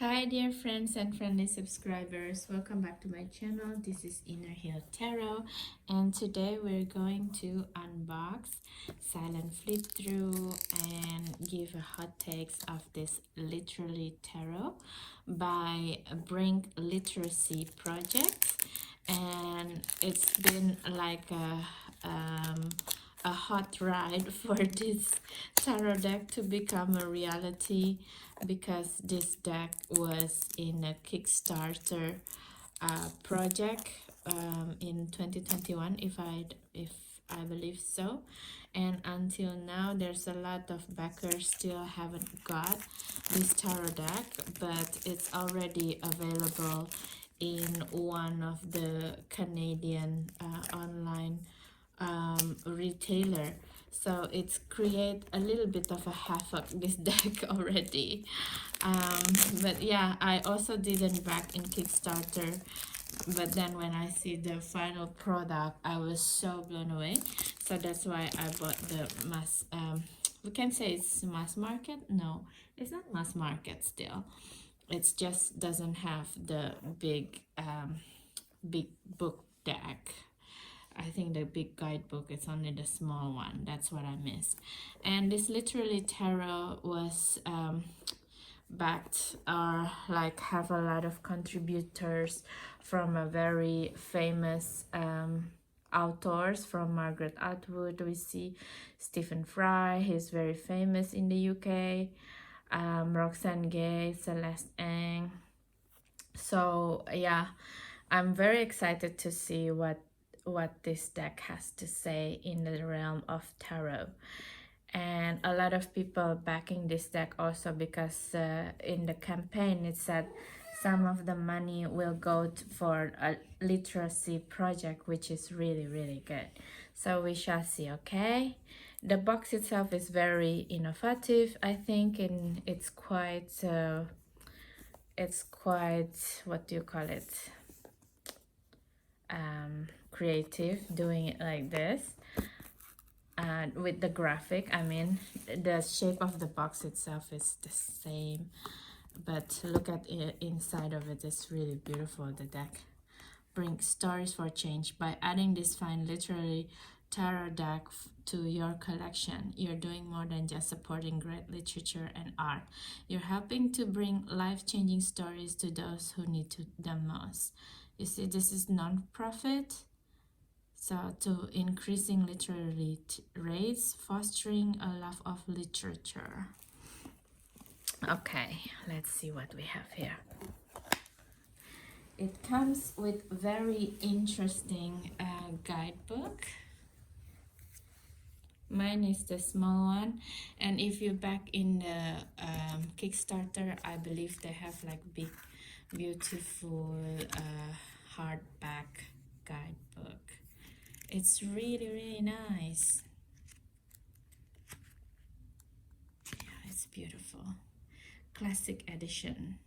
Hi dear friends and friendly subscribers, welcome back to my channel. This is Inner Hill Tarot, and today we're going to unbox, silent flip through, and give a hot takes of this Literally Tarot by Brink Literacy Project. And it's been like a hot ride for this tarot deck to become a reality, because this deck was in a Kickstarter project in 2021, if I believe so, and until now there's a lot of backers still haven't got this tarot deck, but it's already available in one of the Canadian online retailer. So it's create a little bit of a havoc this deck already. But yeah, I also didn't back in Kickstarter, but then when I see the final product I was so blown away. So that's why I bought the mass we can say it's mass market. No, it's not mass market still. It's just doesn't have the big book deck. I think the big guidebook is only the small one. That's what I missed. And this Literally Tarot was backed, or like have a lot of contributors from a very famous authors. From Margaret Atwood, we see Stephen Fry, he's very famous in the UK, Roxane Gay, Celeste Ng. So yeah, I'm very excited to see what this deck has to say in the realm of tarot. And a lot of people backing this deck also because in the campaign it said some of the money will go for a literacy project, which is really good. So we shall see. Okay, the box itself is very innovative, I think, and it's quite what do you call it, creative, doing it like this. With the graphic, I mean, the shape of the box itself is the same, but look at it, inside of it is really beautiful. The deck brings stories for change. By adding this fine literary tarot deck to your collection, you're doing more than just supporting great literature and art. You're helping to bring life-changing stories to those who need them most. You see, this is non-profit, so to increasing literary rates, fostering a love of literature. Okay, let's see what we have here. It comes with very interesting guidebook. Mine is the small one, and if you back in the Kickstarter, I believe they have like big, beautiful hardback guidebook. It's really nice. Yeah, it's beautiful. Classic edition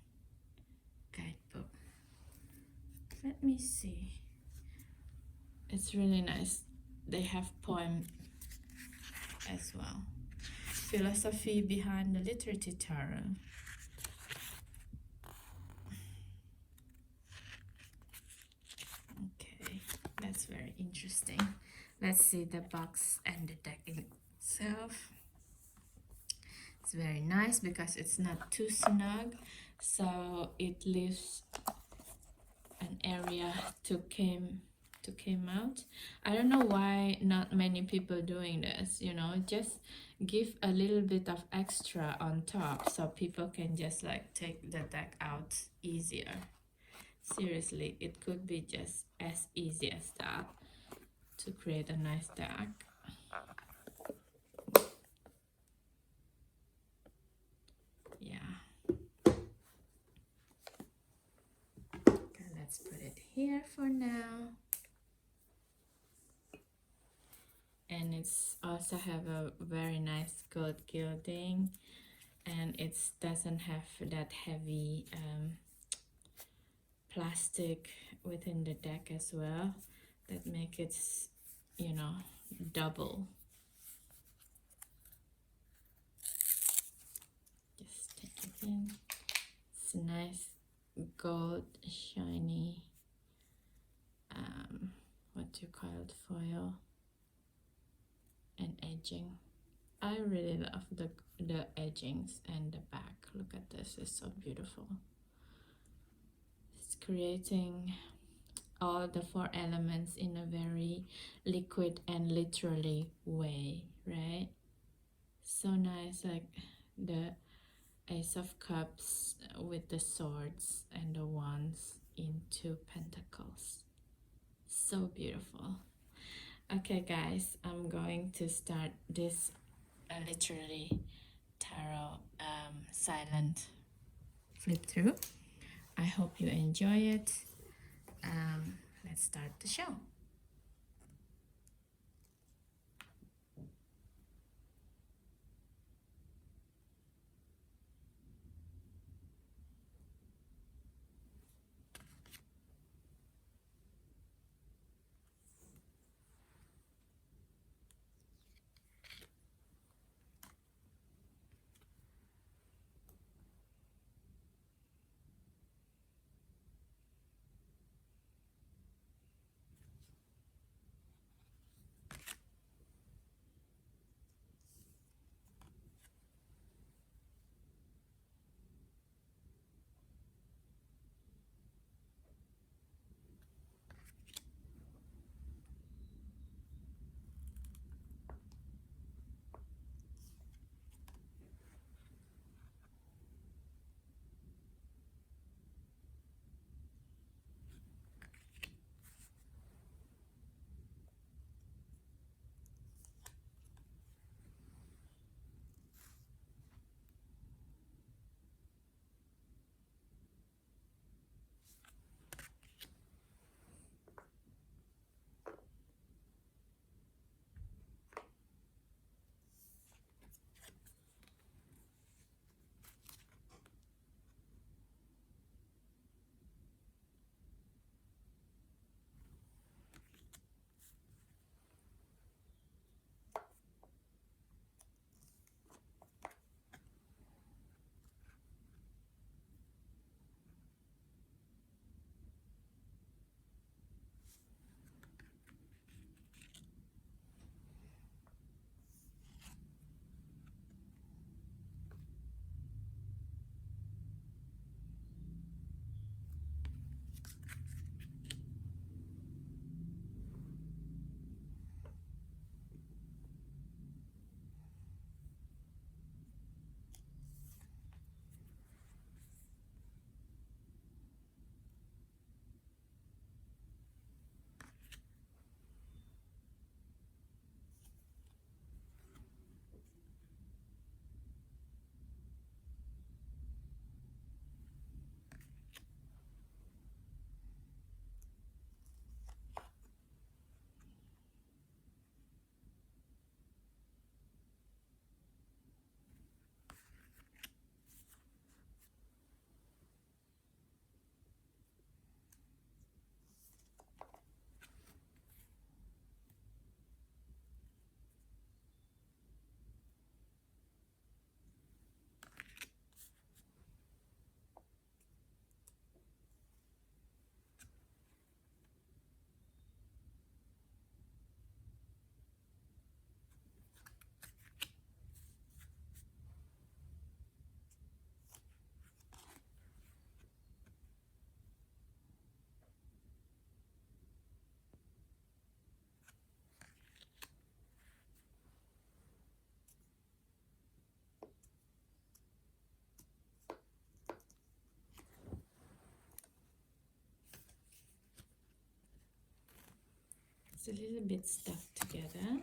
guidebook. Let me see. It's really nice. They have poem as well. Philosophy behind the Literary Tarot. Okay, that's very interesting. Let's see the box and the deck itself. It's very nice because it's not too snug, so it leaves an area to came out. I don't know why not many people doing this, you know, just give a little bit of extra on top so people can just like take the deck out easier. Seriously, it could be just as easy as that to create a nice deck. Yeah. Okay, let's put it here for now. And it's also have a very nice gold gilding, and it doesn't have that heavy plastic within the deck as well, that make it, you know, double. Just take it in. a nice gold shiny what do you call it, foil and edging. I really love the edgings and the back. Look at this, it's so beautiful. It's creating all the 4 elements in a very liquid and literally way, right? So nice, like the Ace of Cups with the swords and the wands into pentacles. So beautiful. Okay guys, I'm going to start this literally tarot silent flip through. I hope you enjoy it. Let's start the show. It's a little bit stuck together.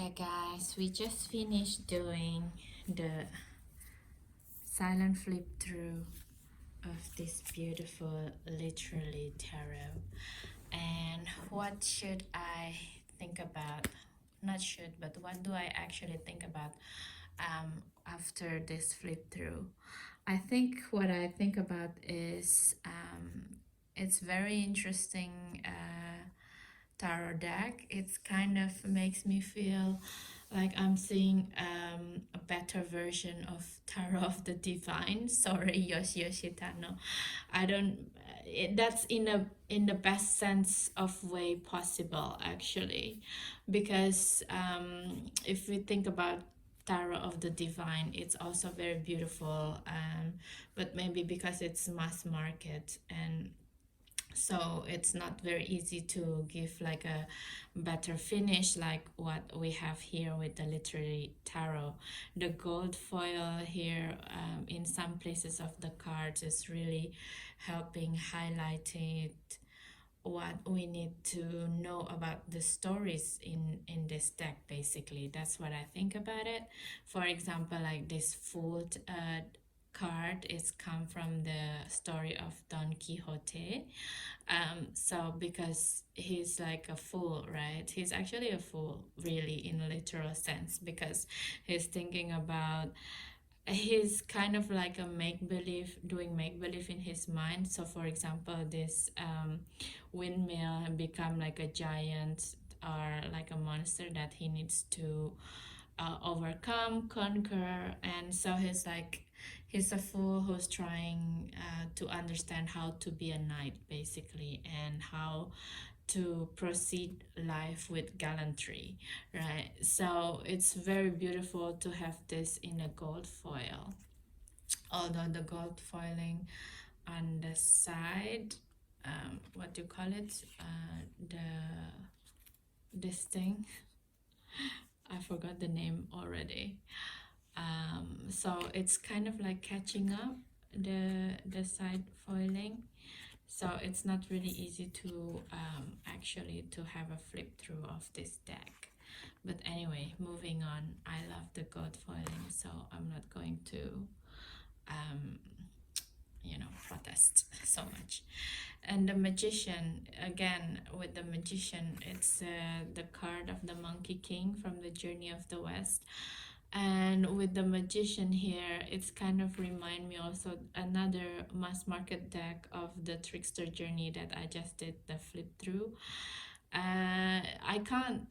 Okay guys, we just finished doing the silent flip through of this beautiful literally tarot. And what should I think about? Not should, but what do I actually think about after this flip through? I think what I think about is it's very interesting tarot deck. It's kind of makes me feel like I'm seeing a better version of Tarot of the Divine. Sorry, Yoshi Yoshitano. I don't. That's in the best sense of way possible, actually, because if we think about Tarot of the Divine, it's also very beautiful, but maybe because it's mass market and so it's not very easy to give like a better finish like what we have here with the literary tarot. The gold foil here in some places of the cards is really helping highlight it, what we need to know about the stories in this deck. Basically, that's what I think about it. For example, like this Fool card is come from the story of Don Quixote. So because he's like a fool, right? He's actually a fool, really, in a literal sense, because he's thinking about, he's kind of like a make-believe, doing make-believe in his mind. So for example, this windmill become like a giant or like a monster that he needs to overcome, conquer. And so he's a fool who's trying to understand how to be a knight, basically, and how to proceed life with gallantry, right? So it's very beautiful to have this in a gold foil, although the gold foiling on the side, what do you call it, this thing, I forgot the name already. So it's kind of like catching up the side foiling, so it's not really easy to actually to have a flip through of this deck. But anyway, moving on. I love the gold foiling, so I'm not going to protest so much. And the Magician, again, with the Magician, it's the card of the Monkey King from the Journey of the West. And with the Magician here, it's kind of remind me also another mass market deck of the Trickster Journey that I just did the flip through. I can't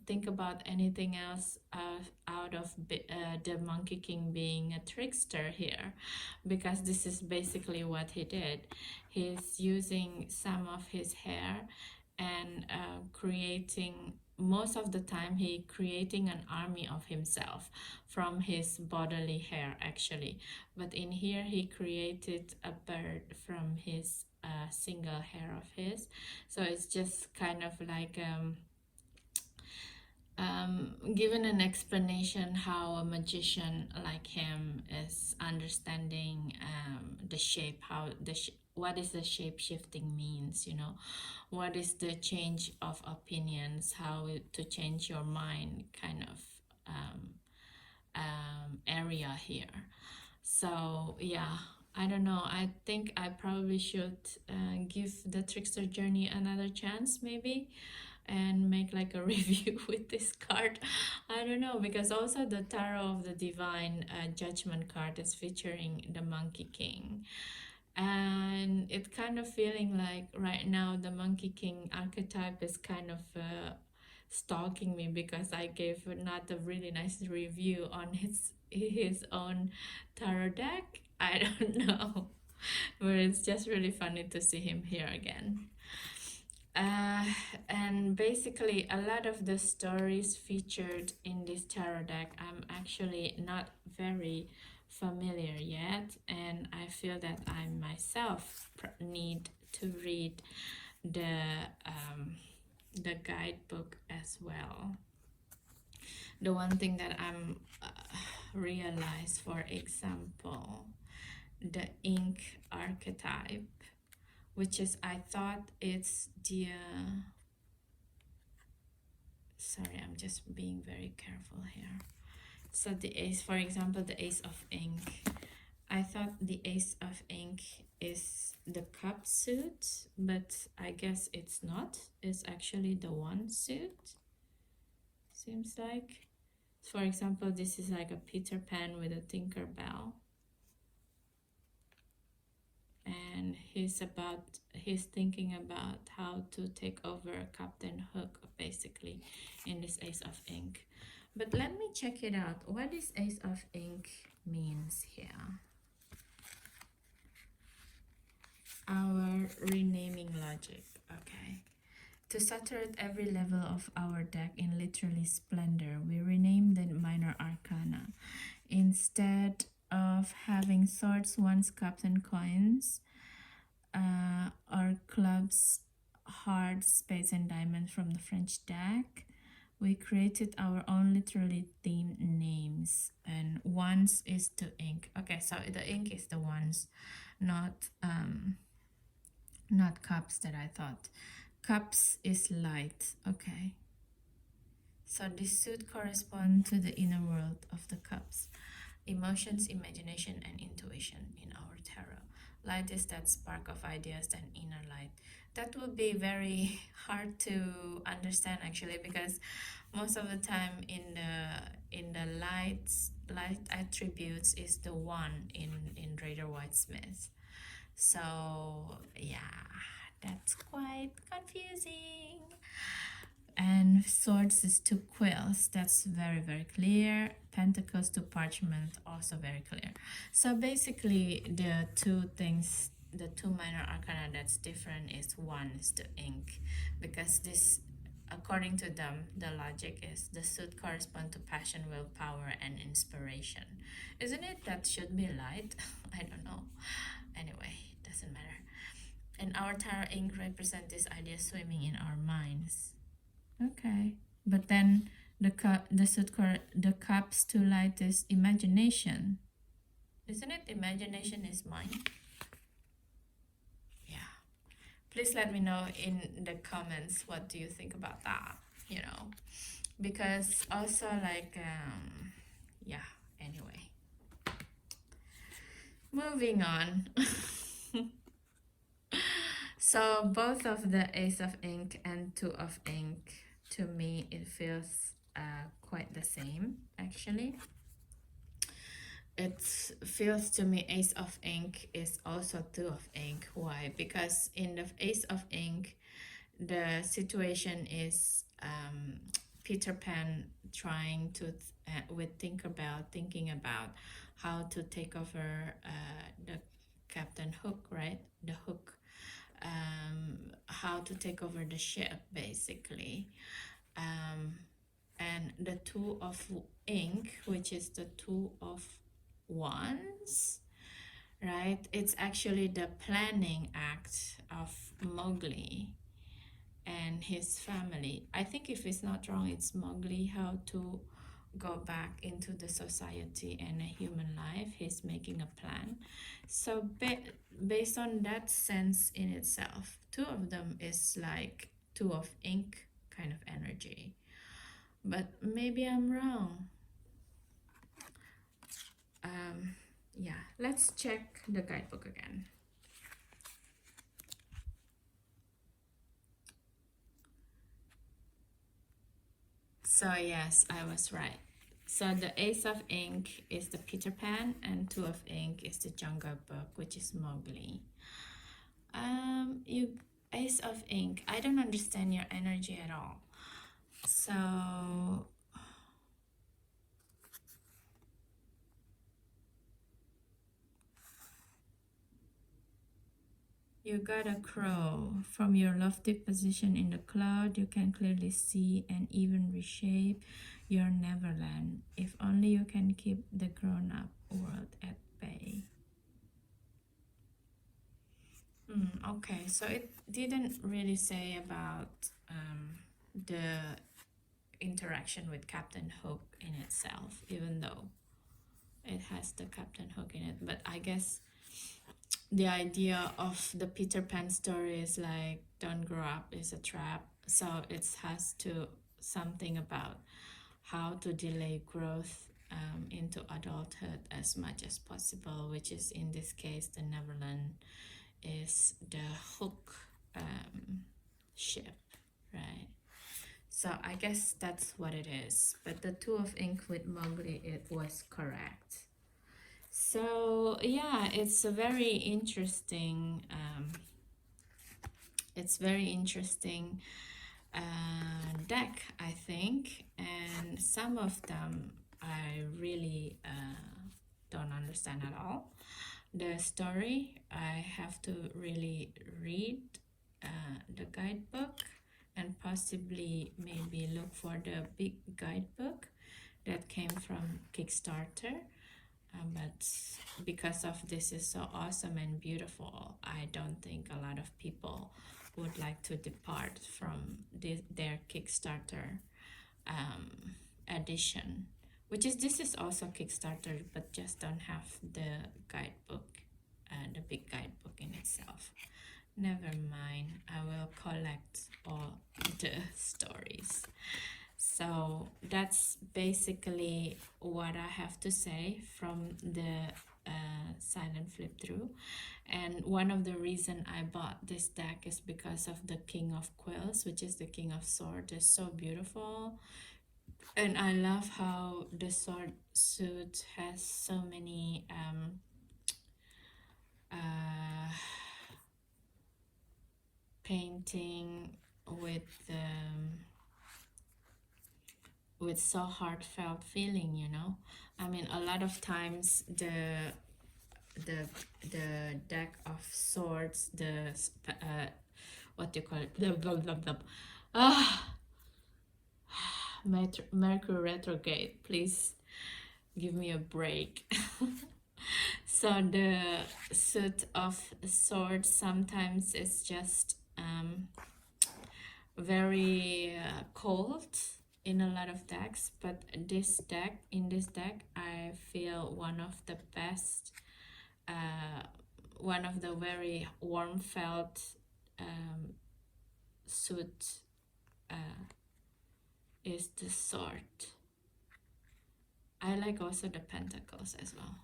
think about anything else out of the Monkey King being a trickster here, because this is basically what he did. He's using some of his hair and creating, most of the time he creating an army of himself from his bodily hair, actually. But in here he created a bird from his single hair of his. So it's just kind of like given an explanation how a magician like him is understanding the shape, how what is the shape shifting means, what is the change of opinions, how to change your mind kind of area here. So yeah, I don't know, I think I probably should give the Trickster Journey another chance, maybe, and make like a review with this card. I don't know, because also the Tarot of the Divine Judgment card is featuring the Monkey King, and it's kind of feeling like right now the Monkey King archetype is kind of stalking me, because I gave not a really nice review on his own tarot deck. I don't know, but it's just really funny to see him here again. And basically a lot of the stories featured in this tarot deck I'm actually not very familiar yet, and I feel that I myself need to read the guidebook as well. The one thing that I'm realized, for example, the ink archetype, which is, I thought it's Sorry, I'm just being very careful here. So the ace, for example, the ace of ink. I thought the ace of ink is the cup suit, but I guess it's not. It's actually the one suit, seems like. For example, this is like a Peter Pan with a Tinker Bell. And he's thinking about how to take over Captain Hook, basically, in this ace of ink. But let me check it out. What this ace of ink means here. Our renaming logic. Okay. To saturate every level of our deck in literally splendor, we rename the minor arcana. Instead of having swords, wands, cups, and coins, or clubs, hearts, spades, and diamonds from the French deck, we created our own literally themed names. And wands is to ink. Okay, so the ink is the wands, not cups that I thought. Cups is light. Okay. So this should correspond to the inner world of the cups. Emotions, imagination, and intuition in our tarot. Light is that spark of ideas and inner light. That would be very hard to understand actually, because most of the time in the light attributes is the one in Rider Waite Smith. So yeah, that's quite confusing. And swords is to quills, that's very, very clear. Pentacles to parchment, also very clear. So basically the two things, the two minor arcana that's different is one is the ink, because this, according to them, the logic is the suit correspond to passion, willpower, and inspiration. Isn't it? That should be light. I don't know. Anyway, doesn't matter. And our tarot ink represent this idea swimming in our minds. Okay, but then the cups to light is imagination, isn't it? Imagination is mine. Yeah, please let me know in the comments what do you think about that, you know, because also like yeah, anyway, moving on. So both of the ace of ink and two of ink, to me it feels quite the same actually. It feels to me ace of ink is also two of ink. Why? Because in the ace of ink the situation is Peter Pan trying to with Tinkerbell thinking about how to take over the Captain Hook, right? The Hook, how to take over the ship basically. And the two of ink, which is the two of wands, right? It's actually the planning act of Mowgli and his family. I think if it's not wrong, it's Mowgli, how to go back into the society and a human life. He's making a plan. So based on that sense in itself, two of them is like two of ink kind of energy. But maybe I'm wrong. Yeah, let's check the guidebook again. So yes, I was right. So the ace of ink is the Peter Pan and two of ink is the Jungle Book, which is Mowgli. You ace of ink, I don't understand your energy at all. So you got a crow. From your lofty position in the cloud, you can clearly see and even reshape your Neverland. If only you can keep the grown-up world at bay. Okay, so it didn't really say about the interaction with Captain Hook in itself, even though it has the Captain Hook in it. But I guess the idea of the Peter Pan story is like don't grow up is a trap, so it has to something about how to delay growth into adulthood as much as possible, which is in this case the Neverland is the hook ship, right? So I guess that's what it is. But the Two of Ink with Mowgli, it was correct. So yeah, it's a very interesting. It's very interesting deck, I think, and some of them I really don't understand at all. The story, I have to really read the guidebook and possibly maybe look for the big guidebook that came from Kickstarter. But because of this is so awesome and beautiful, I don't think a lot of people would like to depart from their Kickstarter edition, which is this is also Kickstarter, but just don't have the guidebook, the big guidebook in itself. Never mind, I will collect all the stories. So that's basically what I have to say from the silent flip through. And one of the reason I bought this deck is because of the King of Quills, which is the King of Swords. It's so beautiful. And I love how the sword suit has so many painting with so heartfelt feeling, you know. I mean, a lot of times the deck of swords, the what do you call it, blah, blah, blah. Mercury retrograde, please give me a break. So the suit of swords sometimes is just very cold in a lot of decks, but in this deck I feel one of the best, one of the very warm felt suit is the sword. I like also the pentacles as well.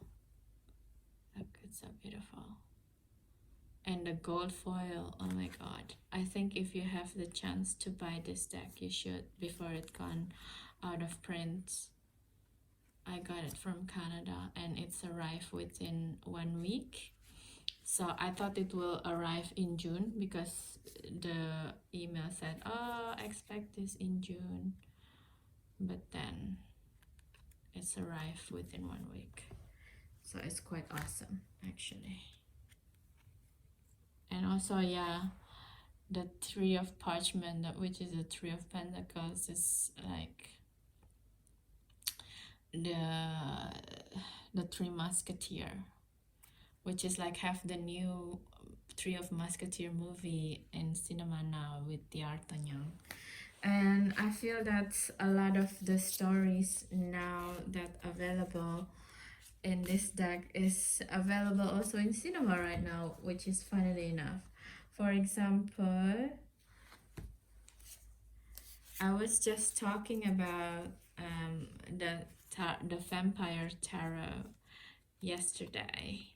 Look, it's so beautiful. And the gold foil, oh my god. I think if you have the chance to buy this deck, you should before it gone out of print. I got it from Canada and it's arrived within 1 week. So I thought it will arrive in June because the email said, oh, expect this in June. But then it's arrived within 1 week. So it's quite awesome actually. And also, yeah, the Three of Parchment, which is the Three of Pentacles, is like the Three Musketeer, which is like half the new Three of Musketeer movie in cinema now with D'Artagnan. And I feel that a lot of the stories now that available in this deck is available also in cinema right now, which is funnily enough. For example, I was just talking about the Vampire Tarot yesterday,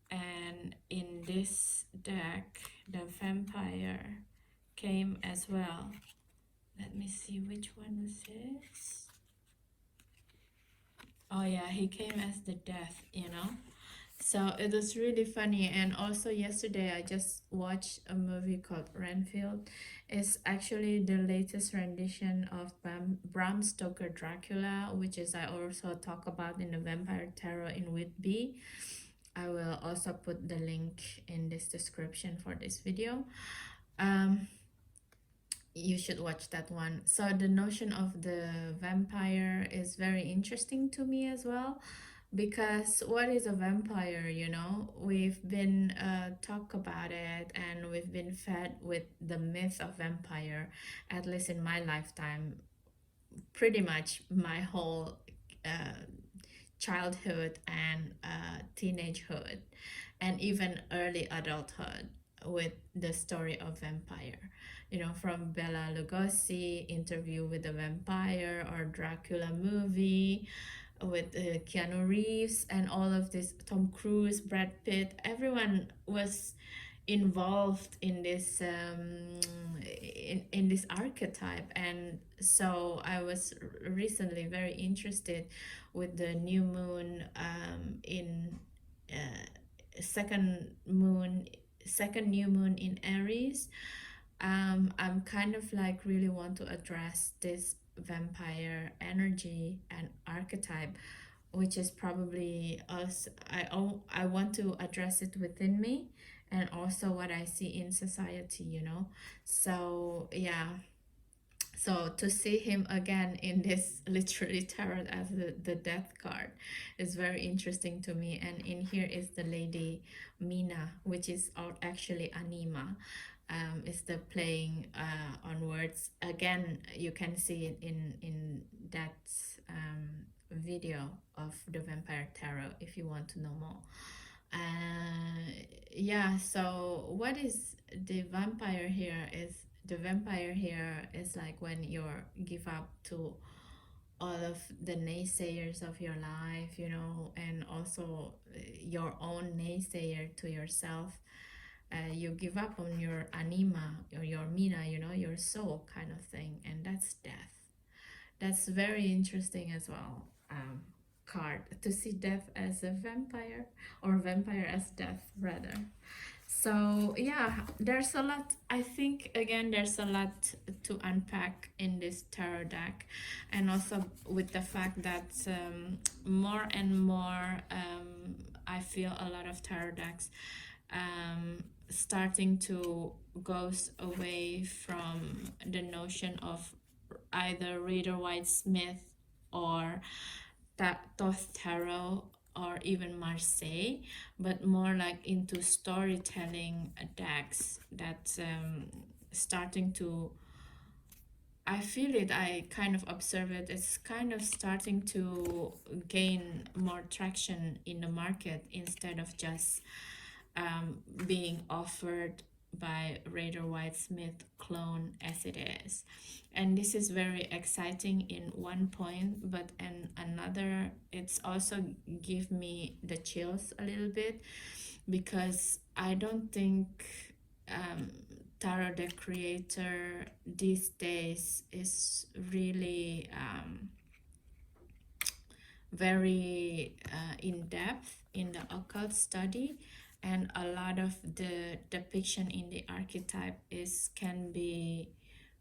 and in this deck the vampire came as well. Let me see, which one was this? Oh yeah, he came as the death, you know. So it was really funny. And also yesterday I just watched a movie called Renfield. It's actually the latest rendition of Bram Stoker Dracula, which is I also talk about in the Vampire Tarot in Whitby. I will also put the link in this description for this video. You should watch that one. So the notion of the vampire is very interesting to me as well, because what is a vampire, you know? We've been talk about it and we've been fed with the myth of vampire, at least in my lifetime, pretty much my whole childhood and teenagehood and even early adulthood. with the story of vampire, you know, from Bela Lugosi, Interview with the Vampire, or Dracula movie with Keanu Reeves, and all of this, Tom Cruise, Brad Pitt, everyone was involved in this in this archetype. And so I was recently very interested with the new moon in second moon second new moon in Aries. I'm kind of like really want to address this vampire energy and archetype, which is probably us. I want to address it within me, and also what I see in society, you know. So yeah, so to see him again in this literally tarot as the death card is very interesting to me. And in here is the lady Mina, which is actually Anima. Is the playing on words. Again, you can see it in that video of the Vampire Tarot if you want to know more. Yeah, so what is the vampire here is, the vampire here is like when you're give up to all of the naysayers of your life, you know, and also your own naysayer to yourself. You give up on your anima or your mina, you know, your soul kind of thing, and that's death. That's very interesting as well. Card to see death as a vampire, or vampire as death rather. So yeah, there's a lot. I think again, there's a lot to unpack in this tarot deck, and also with the fact that more and more, I feel a lot of tarot decks starting to goes away from the notion of either Rider Waite Smith or Thoth Tarot or even Marseille, but more like into storytelling decks that starting to, I feel it, I kind of observe it, it's kind of starting to gain more traction in the market instead of just being offered by Rider Waite Smith clone as it is. And this is very exciting in one point, but in another it's also give me the chills a little bit, because I don't think tarot deck creator these days is really very in depth in the occult study, and a lot of the depiction in the archetype is can be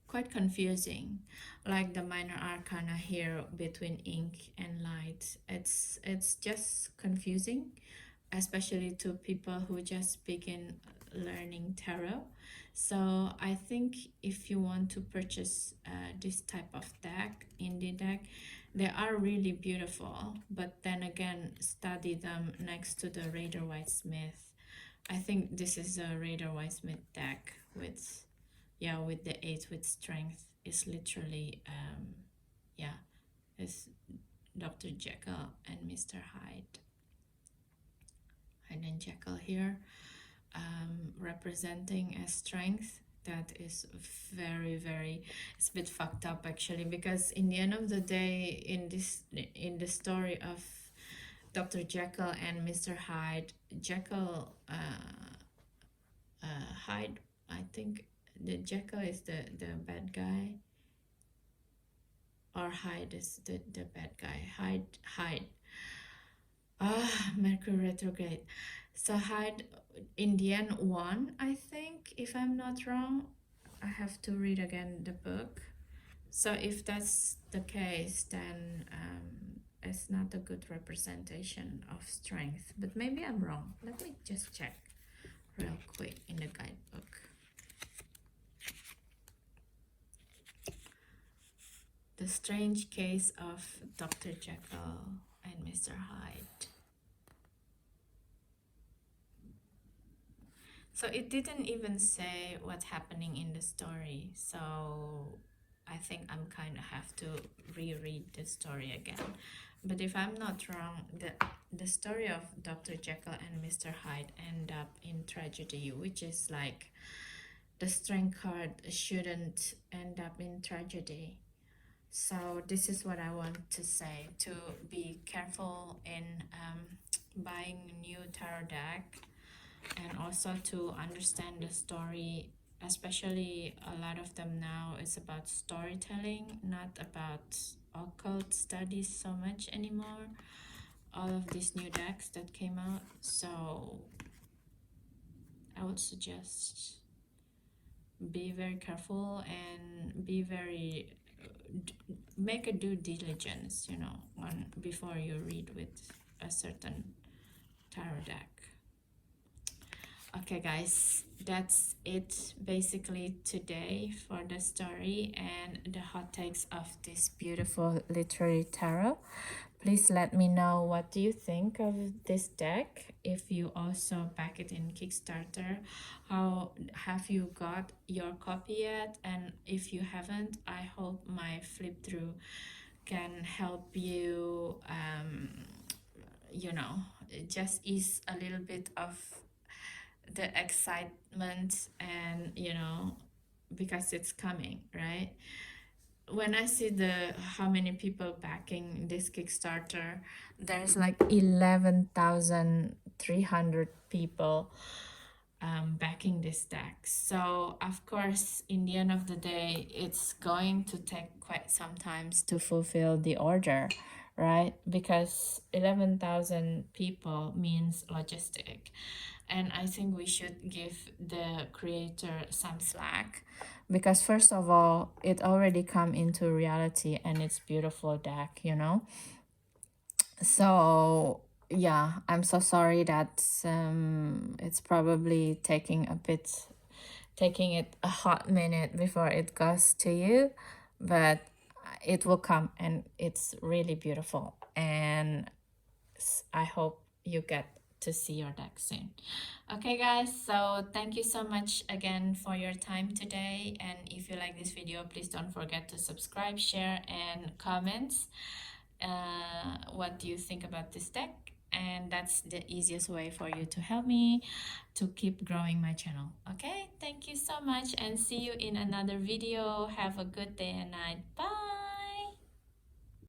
quite confusing, like the minor arcana here between ink and light. It's just confusing, especially to people who just begin learning tarot. So I think if you want to purchase this type of deck, indie deck, they are really beautiful, but then again, study them next to the Rider Waite Smith. I think this is a Rider Waite Smith deck with, yeah, with the 8 with strength. Is literally is Dr. Jekyll and Mr. Hyde. Hyde and Jekyll here, representing a strength that is very, it's a bit fucked up actually, because in the end of the day, in the story of Dr. Jekyll and Mr. Hyde, Jekyll Hyde, I think the Jekyll is the bad guy, or Hyde is the bad guy. Hyde. Mercury retrograde. So Hyde in the end won, I think, if I'm not wrong. I have to read again the book. So if that's the case, then it's not a good representation of strength. But maybe I'm wrong. Let me just check real quick in the guidebook. The Strange Case of Dr. Jekyll and Mr. Hyde. So it didn't even say what's happening in the story. So I think I'm kind of have to reread the story again. But if I'm not wrong, the story of Dr. Jekyll and Mr. Hyde end up in tragedy, which is like the strength card shouldn't end up in tragedy. So this is what I want to say, to be careful in buying new tarot deck, and also to understand the story, especially a lot of them now is about storytelling, not about occult studies so much anymore, all of these new decks that came out. So I would suggest be very careful and be very make a due diligence, you know, on before you read with a certain tarot deck. Okay guys, that's it basically today for the story and the hot takes of this beautiful literary tarot. Please let me know what do you think of this deck. If you also back it in Kickstarter, how have you got your copy yet? And if you haven't, I hope my flip through can help you, you know, just ease a little bit of the excitement, and you know, because it's coming, right? When I see the how many people backing this Kickstarter, there's like 11,300 people backing this deck. So of course, in the end of the day, it's going to take quite some time to fulfill the order, right? Because 11,000 people means logistic. And I think we should give the creator some slack, because first of all, it already come into reality and it's beautiful deck, you know. So yeah, I'm so sorry that it's probably taking it a hot minute before it goes to you, but it will come and it's really beautiful, and I hope you get to see your deck soon. Okay guys, so thank you so much again for your time today, and if you like this video, please don't forget to subscribe, share, and comment what do you think about this deck. And that's the easiest way for you to help me to keep growing my channel. Okay, thank you so much and see you in another video. Have a good day and night. Bye.